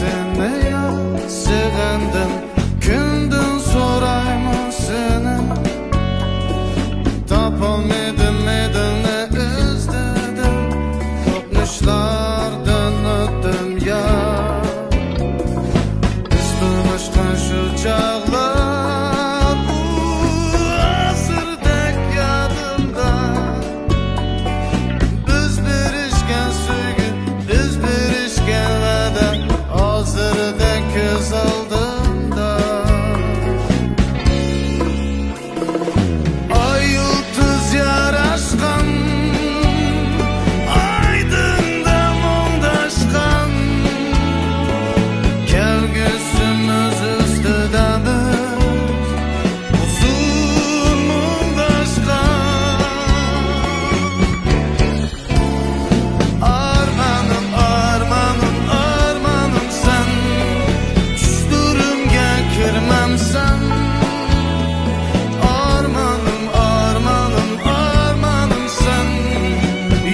seni ya sığındım gündün sorayım seni tapalmadım nedeni izledim kopmuşlardan öttüm ya biz durmuşkan şu çağlar bu asırdek yadımda biz birişken suygu biz birişken vada hazırdek göz aldımda ay yıldız yaraşkan aydında mumdaşkan kelgüsümüz üstüdemiz uzun mumdaşkan armanım armanım armanım sen düştürümge kirmem sen armanım armanım armanım sen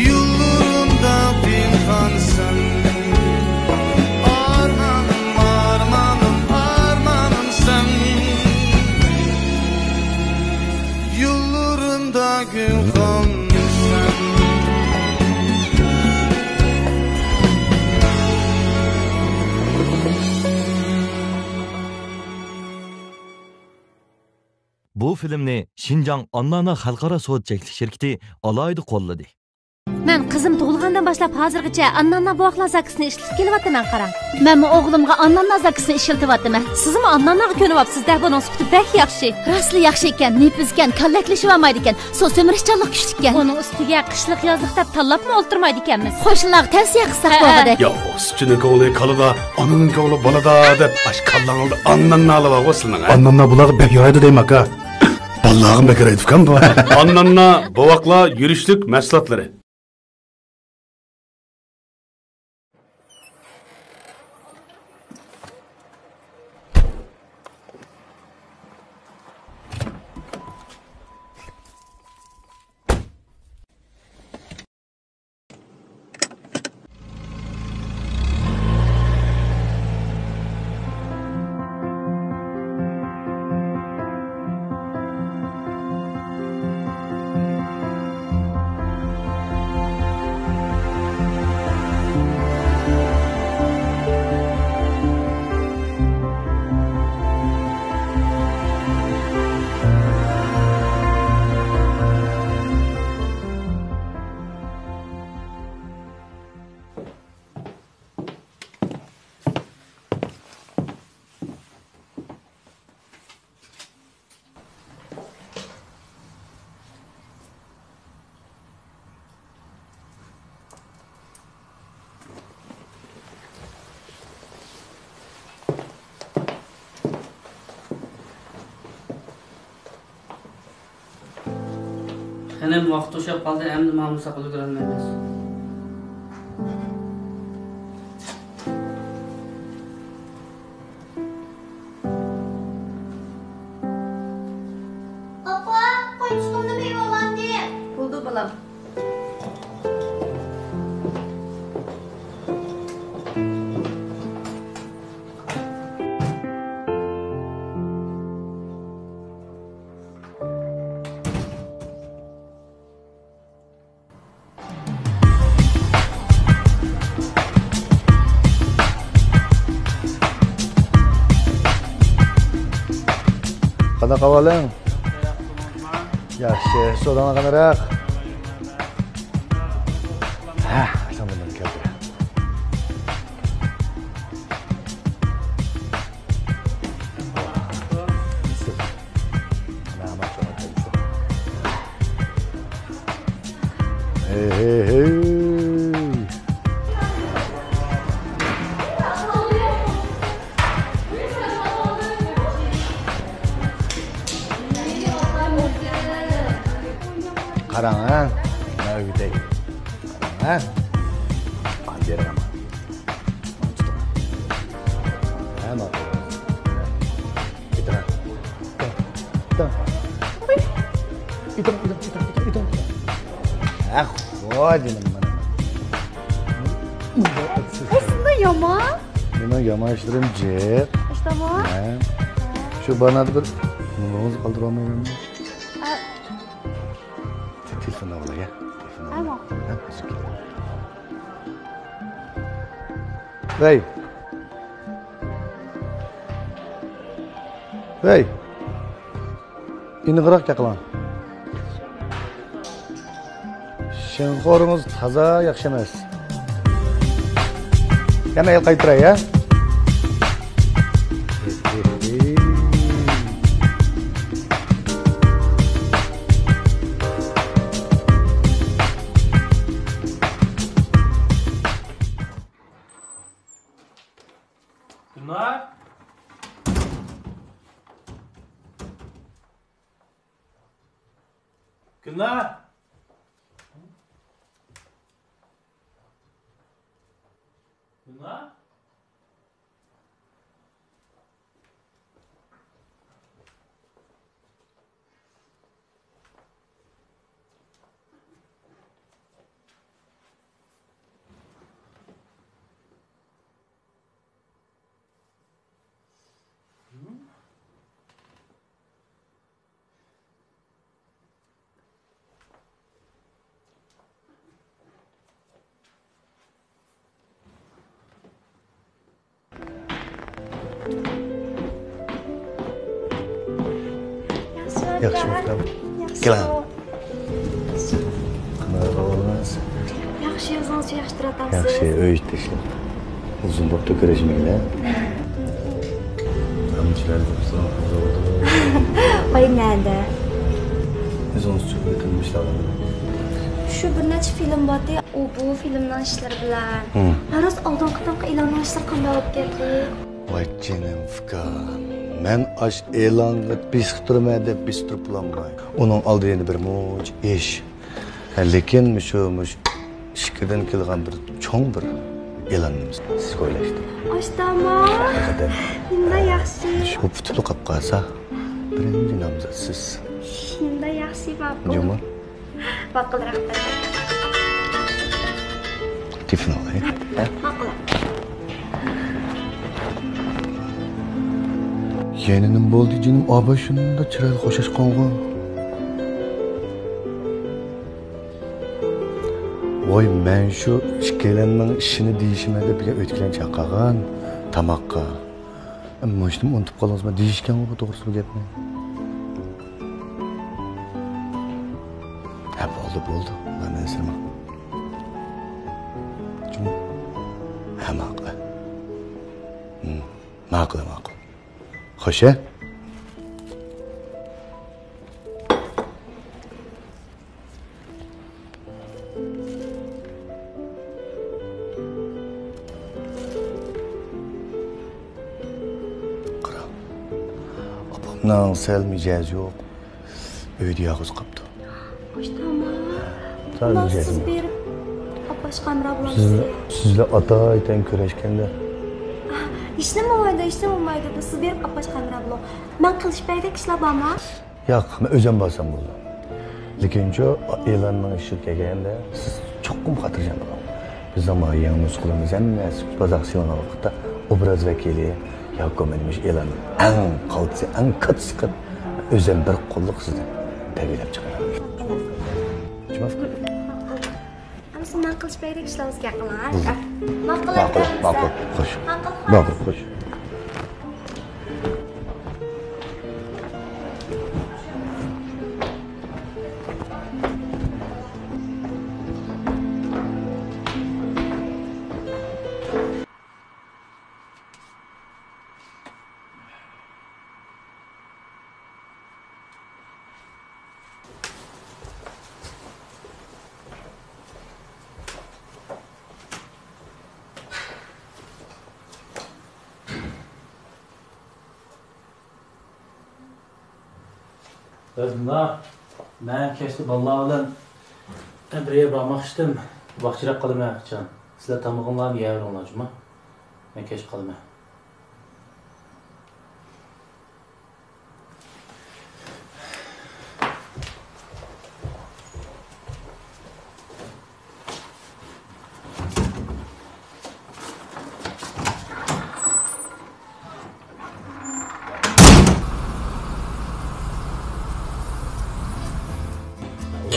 yollarında pinhan sen armanım armanım armanım sen yollarında gülhan sen Bu filmni Şinjan Annana Xalqaro So'tchilik shirkati alohida qo'lladi. Men qizim tug'ilgandan boshlab hozirgacha annanna buvoqlar zakisini ishlatib kelyapman qarang. Men o'g'limga annanna zakisini ishlatyapman. Sizmi annannaga ko'nyapsiz-da, buning sufati bak yaxshi. Rasli yaxshi ekan, nepiz ekan, kallaklashib olmaydi ekan. So'mirishchanlik kuchli ekan. Uning ustiga qishliq yozliq deb tanlabmi o'ltirmaydi ekanmiz. Qo'shnilarga tavsiya qilsak bo'ladi. Ya sütünün koğulu kalıda, ananın koğulu balada dep aş kallan oldu. Annanna alıva olsunlar. Annanna bulağı bek yaraydı deyim aka. Ballağın bekar edip kan bu. Annanna bovakla yürüyüşlük meslatları. Hem vaqt o'shab qoldi, endi ma'musa qilib ulgurolmaymiz. Opa, qo'yishimni bevolandi. Bo'ldi balam. Qanaqa ahvoling? Yaxshi, so'rana qanaroq? Ha, samolyot keldi. Hey. Qarang, ha? Mana uyday. Ha? Bandera ham. Ha, mana. Bitta. Bitta. Ah, xo'janim mana. Aslında yaman. Benim yamaçlarım cep. İşte bu. Şu bana da bir numaranızı kaldıramayın. Telefonu al ya. Ama. Hey. Hey. İni kırak yaklan. Şenxorunuz taza yaxşı emas. Yana el qaytiray ya. Günler. Günler. Günler. Yaxşı bakalım. Gel lan. Qanaqa olmaz. Yaxshi o'zingiz yaxshi turatasiz. Yaxshi, öğüt işlem. Uzun boyda görüşmeyler. Amçiler olsa oldu. Oynadi. O'zingiz çok yetilmişler. Shu bir necha film bordi, u bu filmdan ishlar bilan. Haroz oldingi e'lon ishlar qanday bo'lib ketdi? Vay canım fıkan. Men aş e'longa bestirma deb bestirib bulanmay. Onun aldı yeni bir muj ish. Lekin mush ishkidan kelgan bir cho'ng bir e'lonimiz siz o'ylashdi. Oshtama. Shunda yaxshi. Shu putli qolib qolsa, birinchi nomzod siz. Shunda yaxshi ma'qul. Juma. Ma'qul rahmat. Tifin olay. Ma'qul. Yeninim bo'ldi jinim, aba shunda chiroyli qo'shashqonga. Voy, men shu ikkalanning ishini deyishime deb o'tgan chaqagan tamoqqa. Mo'shnim unutib qoldingizmi deyishgan bu to'g'risi bu gapni. Ha, bo'ldi. Mana sirma. Juma. Ha, ma'qul. Ma'qul. Xo'sh. Apamdan sel mijoz yo'q. Uyda yolg'iz qolibdi. Oshtama. Siz berib opash qamra bo'lasiz. Sizlar ota-aytan ko'rashganda İşlememaydı. Bu siz berib opash qamra bo'l. Men qilishmaydi ishlar bormi? yo'q, men o'zim bo'lsam bo'ldi. Lekin shu e'lonning ishi kelganda siz cho'qqim xotirjam bo'ling. Biz ham yangi qilamiz emas, Qozog'iston vaqtida obraz vakili yoki menimiz e'lon eng kattasi qilib o'zim bir qo'lliq sizni tabiylab chiqaraman. Tushunmadingmi? Ama siz men qilishmaydi ishlar o'zga qiling. Ma'qul. Xo'sh. Ma'qul, xo'sh. Bunlar, ben keşke vallahi bilen bir yer bakmak istedim. Vakçırak kalıma can. Sizler tamamlar mı yer olacağım? Ben keşke kalıma.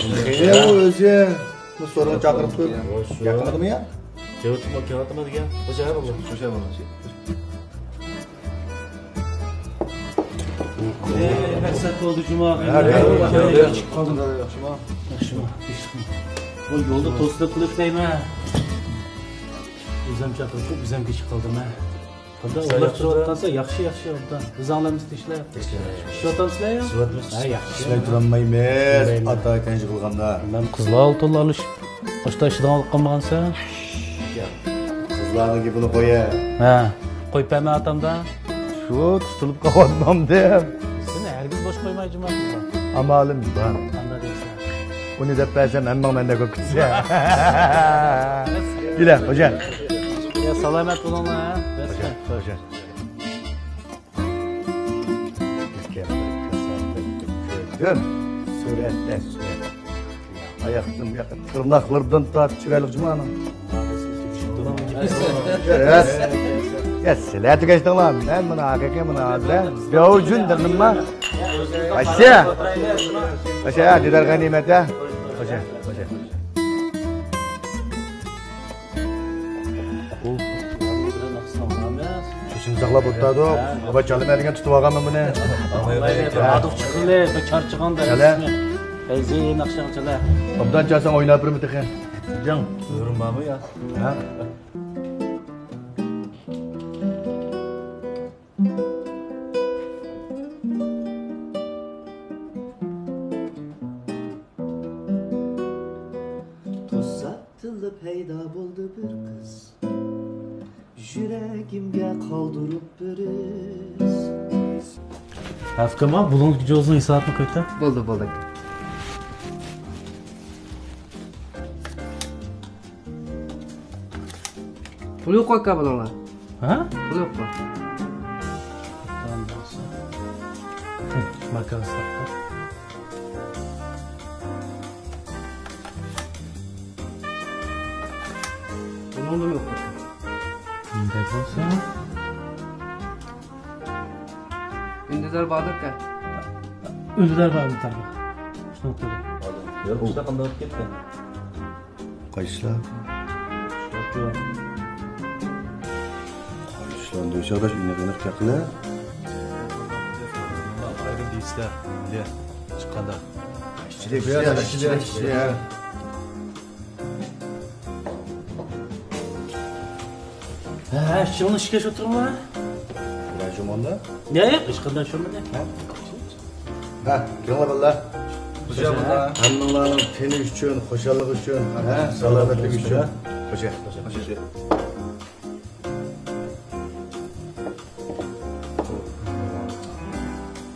o'zi bu so'rni chaqirib qo'yib yaqinidimi ya? Cevap'ım o kağıtıma gel. Hoca her olur. Hoşa bana. Mersat oldu cuma. Çık kaldım da Şuma. O yolda tostu kılıp değme. Özüm çatır çok güzel geçip kaldım ha. Burada ular turvattansa yaxshi orada. Biz anlamız işler. İş otansızlar ya? Ha yaxshi. İşler duranmayız. Ata kenji kılganda. Ben kızlar altılı alış. Başta işden alıp kalmagansa. Kızlarını gibi koya. Ha. Koyup hemen atamda. Şu tutulup kapanmam dem. Seni herkes boş koymayı cuma. Amalım ben. Anladın sen. Onu da versem emmam bende kokutsa. Güle hoca. Ya salamet olun ha. Hoca. Dön. Suretle suret. Ayaktım yakın. Tırnaklardan tart çıralık cumanım. Yes. Yes, silahı geçtin lan. Ben bunu hakiki bunu azra. Bir avucun dırdım mı? Aşağı. Aşağı didar ganimete. Hoca. Şunu sakla burada. Baba çalım elinden tutup ağam ben bunu. Adık çıkılı, bekar çıkan da. Çale. Eyzi nakşan çale. Obdan çalsan oynayıp bir mütekin. Can. Buyurun baba ya. Ha? Tuzattılı peyda buldu bir kız. Yüreğimge kaldırıp bir iz. Hafkama bulun gücü olsun isaat mı kötü? Buldu. Pul yok koy kabulona. Ha? Pul yok mu? Tamam olsun. Bakalım sakla. Bunun yok mu? Ne olsun? Gündüzler Bahadır gel. Öldüler var bir tane. Şunu oturdu. Yok işte kandalıp gitti. Kaçlar. Yok. Kaçlar. Duysa arkadaş ünlü yakına. Ayrı değilse. Bile. Çıkkanda. İşçilik ya. Ha, şunu şikeş oturma. Ulan cumonda. Ne? Işkından şunu ne? Ha, yola valla. Hoca bunda. Hamdülillah'ın teni üçün, hoşallık üçün, salametlik üçün. Hoca.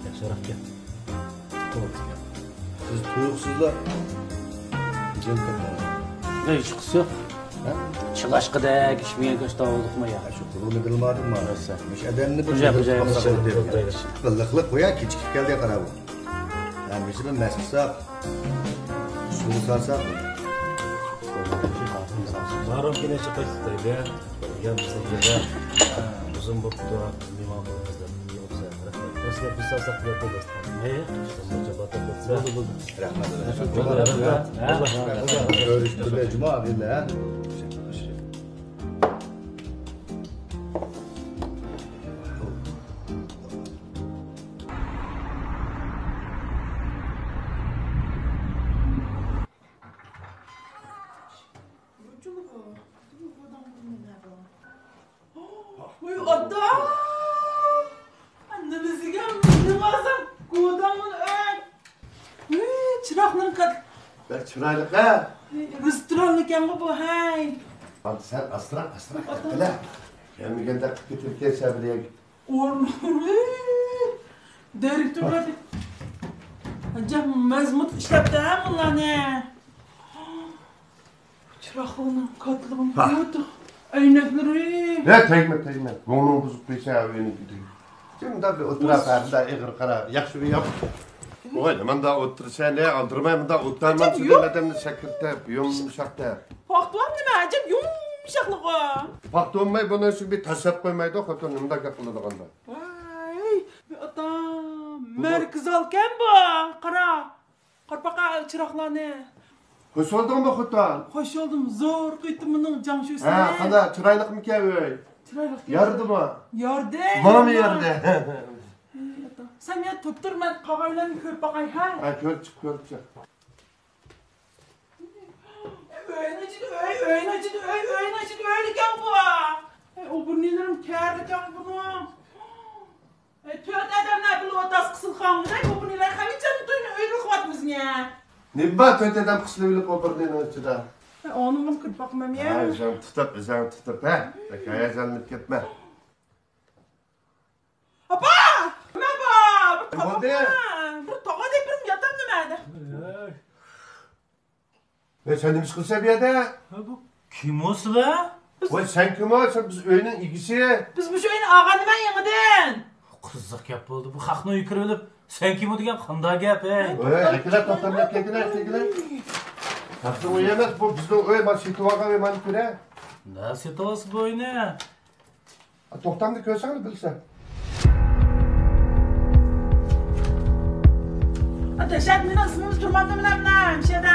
Yaşarak gel. Siz tuyuksuzlar. Güzel kadar. Ne hiç kısı yok. Çılaşkı da geçmeye göz dağılık mı ya? Şu kurulu kılmadın mı arası? Müş edenini Hoca. Kıllıklık koya küçük geldi kara bu. Yani bizi bir messak. Suyu sarsak mı? Varım yine çıkıştaydı ya. Gelmişsin gece. Uzun boktu. Liman bulmazdı. Yoksa. Mesela bir sarsak bir yerde gösterdim. Ne? Hoca batak Buldu. Rahmet Görüştürle cuma abiyle ha. Oy adam! Annemizi gelmiştim azam. Kodamın ön. Çırakların kat. Ben çıraylık ha. Restoranlık yanı bu hay. Lan sen astırak. Öyle. Gelmeyende Türkiye sebebiyle Olur. Direktörler. Acaba mezmut işlepte ha bunlar ne? Çırakların katlığını koydu. Aynakları. Ne tegme. Gönlüm bozuk bir şey beni gidiyor. Şimdi de bir oturup arada eğir kara. Yakşı bir yap. Oğlum ben daha otursa ne aldırmayayım da oturmam sizin adamın sekreter. Yumuşakta. Faktu var mı acaba yumuşaklık o. Faktu olmayı bana şu bir tasap koymaydı o kadar nimda kapıladı kanda. Vay. Bir adam. Merkez alken bu. Kara. Qarpaqa çıraklarını. Hoş oldun mu Kutan? Hoş oldum. Zor kıytım bunun Cangşu'suna. Ha, kada çıraylık mı kevi? Çıraylık. Yardı mı? Yardı. Bana mı yardı? Sen ya tuttur ben kavaylarını kör bakay ha. Ha, kör çık. Öğün acıdı, öyleken bu. O burnelerim terleken bunu. Tört adamlar bunu otas kısıl kalmıdır. O burneler kaviçanın duyunu öylük vatmız ne? Ne var töteden kısılıvılık o burninin içinde? Onunla kırp bakmam ya. Ha, sen tutup ha. Bak heyecanlık etme. Apa! Ne oldu ya? Bu toğa depirim yatam demedi. Sen demiş kız seviyede. Bu kim olsun la? Oy sen kim olsun? Biz öğünün ikisi. Biz bu şeyin ağanı ben yanıdın. Kızlık yap oldu. Bu haqni yukarı ölüp sen kim o degan qanday gap he? Oy, akiler toplamaya kekiler. Taksi o yemez bu bizden öyle bak situvaga ve maniküre. Ne setavası bu oyunu? Toktamda köysene bilsen. Ateşet mi nasılsınız durmadım lan şeyde.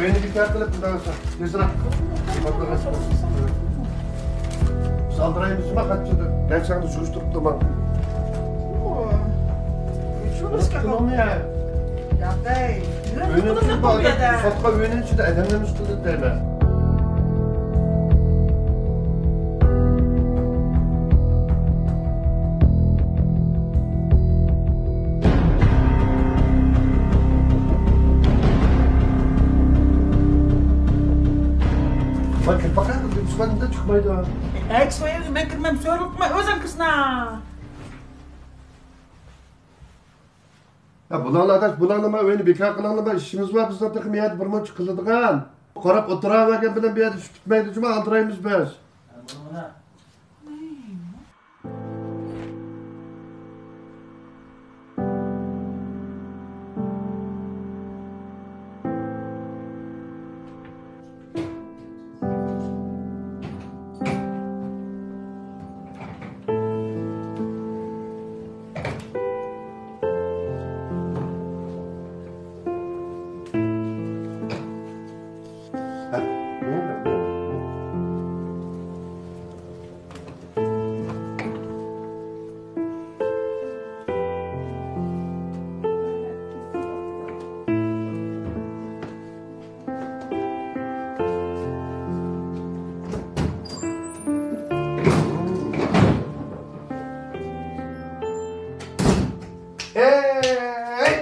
Beni bir kere kılıp buradan olsa. Yüzüne. Bakla kaçma. Saldırayım yüzüme kaçıyordu. Ben sana suçturup durmam. Şunu mu ya? Ya bey. Öğünün üstünde adam. Sotka öğünün içinde edemden üstünde derler. Bakın bakalım Yusuf'un çıkmaydı o. Eksmeye ben kırmam söylütme özün kızına. Ya bulanlama öyle bekar kılanlama işimiz var bizden takım yerde bir maç kıldıgan. Korap oturan bilen bir yerde şu tutmaydı cuma aldırayımız biz.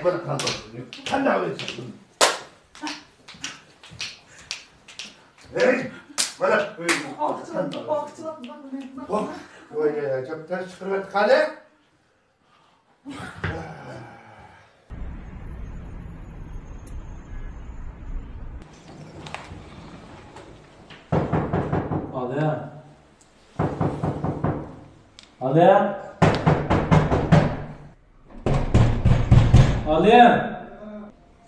Bana kaldı. Sen ne yapıyorsun? Hey! Bana öyle. Bak. Oy ya, çok ters çıkırvet kale. Aliyem.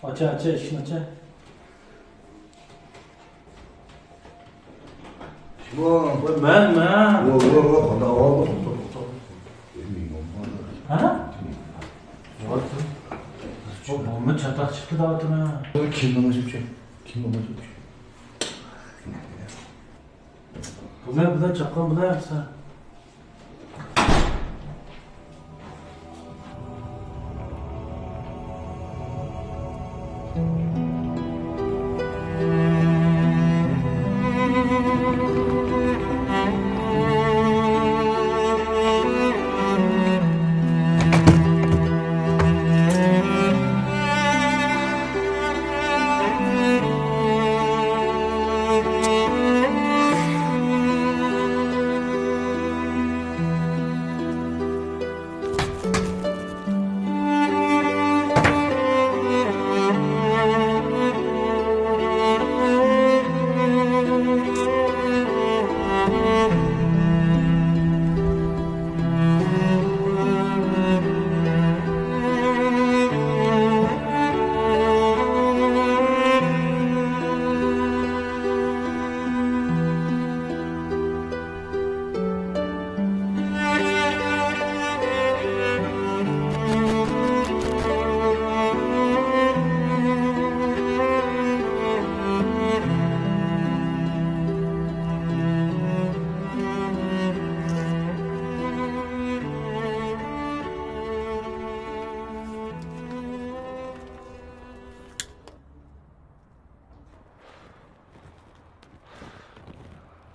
Aç işini aç. Ben. Ha? Bomba çatak çıktı dağıtına. Kim namazı Bu ne çakal bu ne yapsa?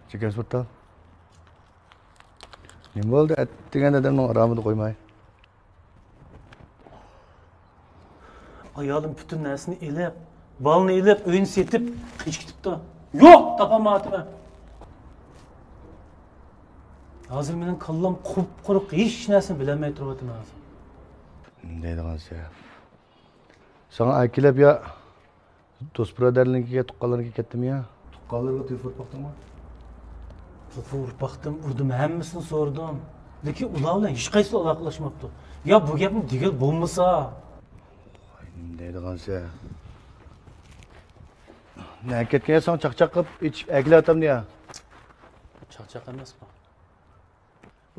Çeker sportal. Ne oldu? Ettiğin adamın aramını koymay. Ayalım bütün nersini elep, balını elep, öğün setip, hiç gitip de. Yok, tapamadım ben. Hazır benim kallam kup-kuruk, hiç nersini bilemey turvatım lazım. Neydi kansı ya? Sana akilep ya, dost braderliğine tukkalarına kettim ya. Tukkalarına tüfür baktın mı? Tüfür baktım, urdum, hemmisini sordum. Lekin ular bilan hiç qaysi aloqalashmabdi. Ya bu gapni digal bo'lmasa. Neydi kansı ya? Ne ketken sana çak qilib, içip akile atam diye. Chaqchaq emas bu.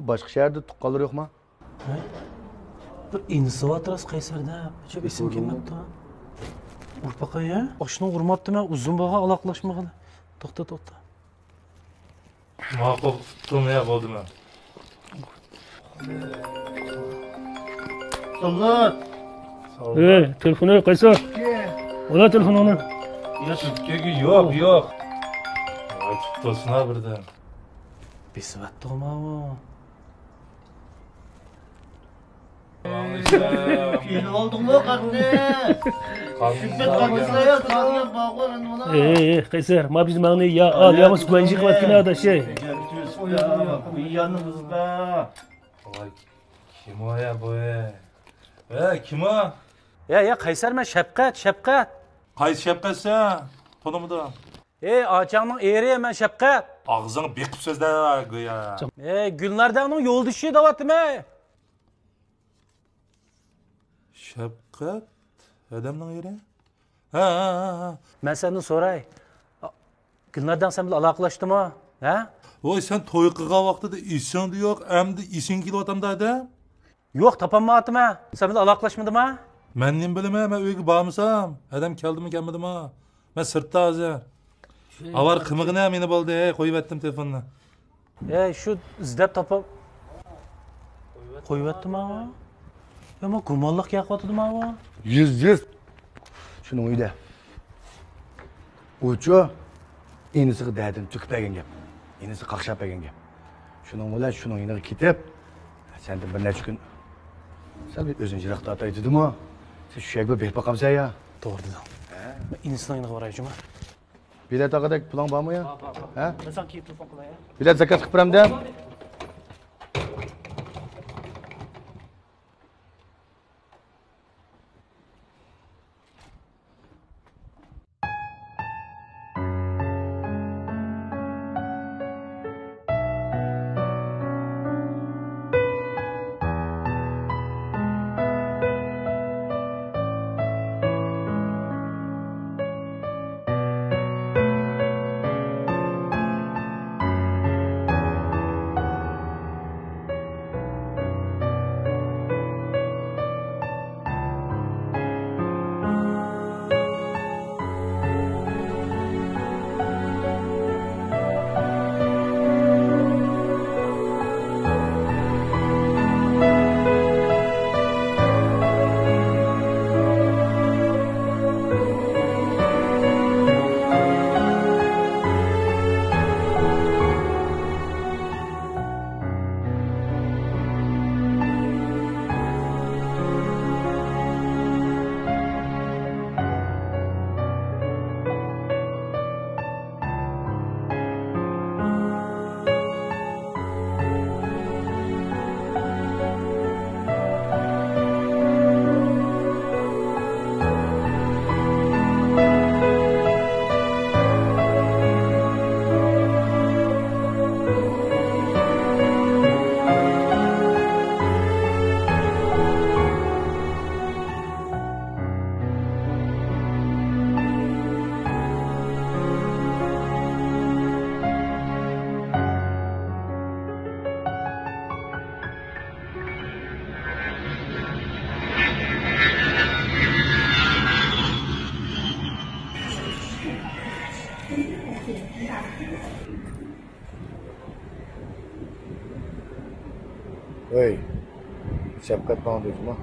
Başka şehirde tukkalar yok mu? He? Bir inisivatras qaysarda, hech isim kelmabdi. Urpaqa ya, oshni urmabdi, men uzun bağa aloqalashmag'ili. To'xta. Ma'qul, tutulmaya bo'ldim men. Sallat. Telefonu qaysar? Ola telefonini. Yo'q. Aytib tursinlar birdan. Besvat olmavi. Yeni oldun mu karne? Şüphet kalmışsa ya sağlayan bağlar ona. Qaysar, ma biz mağni ya al ya mas güvenci qilayotgan da şey. Yanımız be. Voy, kim o ya bu? Kim o? Ya Qaysar, men Shafqat. Qaysi Shafqat sen? Tanımıdım. Ağacağının eri, men Shafqat. Ağzını beqib so'zlar go'ya. Gulnardag'ning yo'ldoshi deyaptim. Shafqat adamning eri? Ha. Men sendan so'ray. Gulnardang sen bilan aloqalashdimi? Ha? Voy, sen to'y qilgan vaqtida esing yo'q, endi esing kelyapti da. Yo'q, topolmadim. Sen bilan aloqalashmadimi? Men nim bilaman, men uyga bormisam, adam keldimi kelmadimi? Men sirtda hozir. Avar qimig'ini meni bo'ldi, qo'yib etdim telefonni. Shu izlab topib qo'yibdimi? Men gumonliq qilyaptimi? 100. Şunun uyda. Uçu, inisi derdin tüküp egen gap. İnisi qaqshab egen gap. Şunun bilan şunun yiniga ketib, sen de bir necha kun sen bir o'zing jiroqda ataydi-mi? Sen shu yerga berib boqamsan ya. To'g'ri deding. Inisning yiniga boraychimi? Bilet haqidagi plan bormi ya? Ha? Men sen kelib telefon qilay. Bilet zakat qilib beramda. Hey, Şefkat bana diyorsun ha?